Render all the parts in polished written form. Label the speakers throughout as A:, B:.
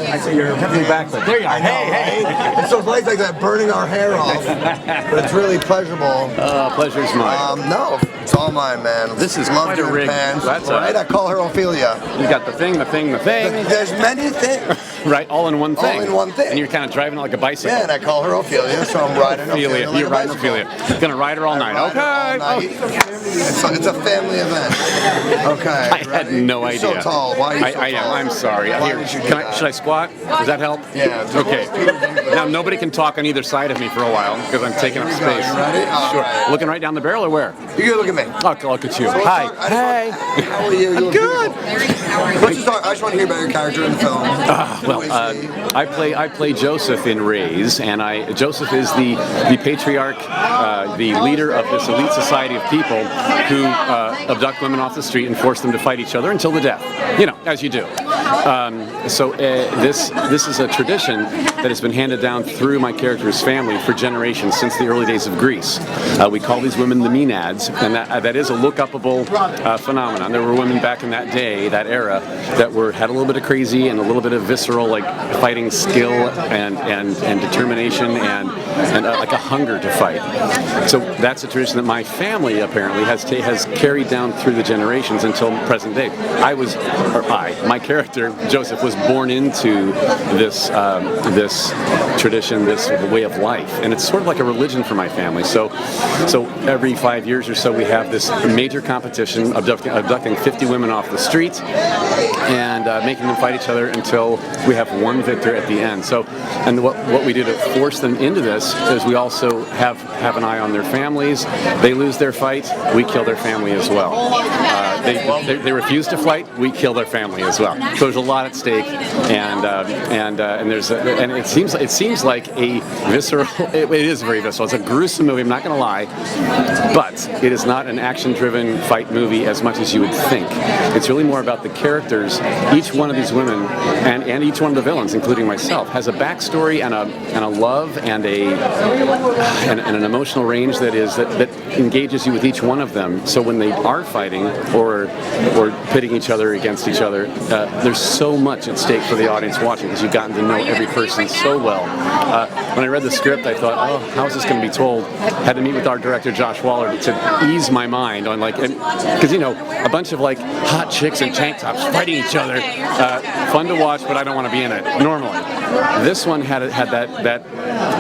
A: I see you're heavily backlit. There you are. Hey.
B: It's so nice like that, burning our hair off. But it's really pleasurable.
C: Pleasure's mine.
B: No, it's all mine, man.
C: This is
B: Loved
C: quite a
B: her in
C: rig.
B: pants.
C: That's
B: right. I call her Ophelia.
C: You got the thing.
B: There's many things.
C: Right, all in one thing.
B: All in one thing.
C: And you're kind of driving it like a bicycle.
B: Yeah, and I call her Ophelia, so I'm riding Ophelia.
C: You're riding Ophelia. Gonna ride her all night. Okay.
B: It's a family event. Okay.
C: I had no idea.
B: You're so tall. Why are you so tall?
C: I am. I'm sorry. Here, should I squat? Does that help?
B: Yeah.
C: Okay. Now nobody can talk on either side of me for a while because I'm taking up space.
B: You ready?
C: Sure.
B: Right.
C: Looking right down the barrel or where?
B: You look at me.
C: I'll look at you. Hi. Hey.
B: How are you? You
C: Good.
B: What's your story? I just want to hear about your character in the film.
C: I play Joseph in Raise, and Joseph is the patriarch, the leader of this elite society of people who abduct women off the street and force them to fight each other until the death. You know, as you do. This is a tradition that has been handed down through my character's family for generations since the early days of Greece. We call these women the Maenads, and that is a look-upable phenomenon. There were women back in that day, that era, that had a little bit of crazy and a little bit of visceral, like fighting skill and determination and like a hunger to fight. So that's a tradition that my family apparently has carried down through the generations until present day. My character Joseph was born into this tradition, this way of life, and it's sort of like a religion for my family. So every 5 years or so we have this major competition, abducting 50 women off the street and making them fight each other until we have one victor at the end. So, and what we do to force them into this is we also have an eye on their families. They lose their fight, we kill their family as well. They refuse to fight, we kill their family as well. So there's a lot at stake, and it seems like a visceral. It is very visceral. It's a gruesome movie. I'm not going to lie, but it is not an action-driven fight movie as much as you would think. It's really more about the characters. Each one of these women and each one of the villains, including myself, has a backstory and a love and an emotional range that engages you with each one of them. So when they are fighting or pitting each other against each other, there's so much at stake for the audience watching because you've gotten to know every person so well. When I read the script, I thought, oh, how is this going to be told? Had to meet with our director, Josh Waller, to ease my mind on because a bunch of like hot chicks in tank tops fighting each other, fun to watch, but I don't want to be in it normally. This one had that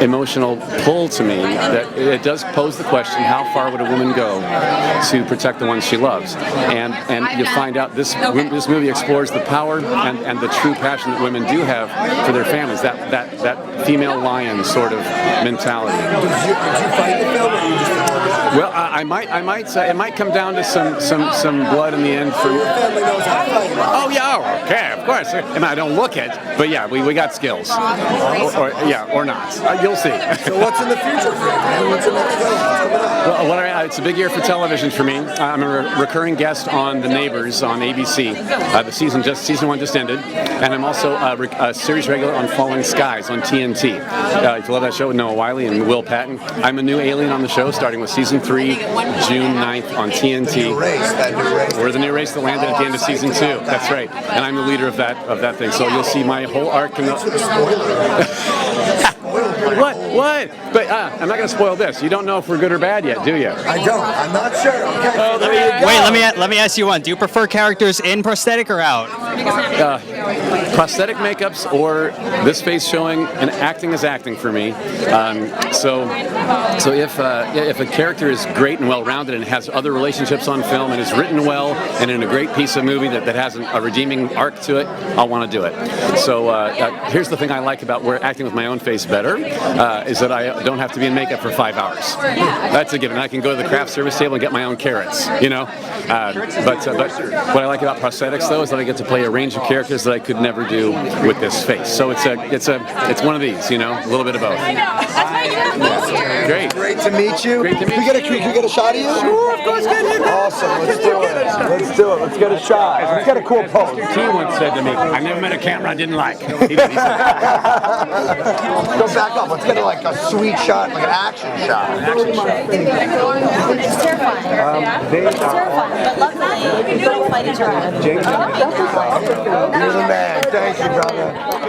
C: emotional pull to me that it does pose the question: how far would a woman go to protect the ones she loves? And you find out this movie explores the power and the true passion that women do have for their families. That female lion sort of mentality.
B: Did you fight the film, or you just?
C: Well, I might. It might come down to some blood in the end.
B: Your family knows how to fight.
C: Oh yeah, okay, of course. I mean, I don't look it, but yeah, we got skills. Or not. You'll see.
B: So what's in the future for you, man? What's the next film?
C: Well, it's a big year for television for me. I'm a recurring guest on The Neighbors on ABC. The season one just ended, and I'm also a series regular on Falling Skies on TNT. If you love that show with Noah Wyle and Will Patton, I'm a new alien on the show, starting with season 3, June 9th on TNT.
B: That new race.
C: We're the new race that landed at the end of season 2. That's right, and I'm the leader of that thing. So you'll see my whole arc. What? But I'm not going to spoil this. You don't know if we're good or bad yet, do you?
B: I don't. I'm not sure. Okay.
C: Oh, there you go.
D: Wait, let me ask you one. Do you prefer characters in prosthetic or out?
C: Prosthetic makeups or this face showing, and acting is acting for me. So if a character is great and well-rounded and has other relationships on film and is written well and in a great piece of movie that has a redeeming arc to it, I'll want to do it. So here's the thing I like about acting with my own face better, is that I don't have to be in makeup for 5 hours. That's a given. I can go to the craft service table and get my own carrots, But what I like about prosthetics, though, is that I get to play a range of characters that I could never do with this face. So it's one of these, a little bit of both. Great.
B: Great to meet you.
C: Great to meet you.
B: Can we get a shot of you?
C: Sure, of course.
B: Awesome. Let's do it. Let's get a shot. Let's get a cool pose.
C: Mr. T once said to me, "I never met a camera I didn't like." He said,
B: Go back up. Let's get a sweet shot, like an action shot.
E: It's terrifying. It's terrifying. But luckily, you don't fight each other.
B: You're the man. Thank you, brother.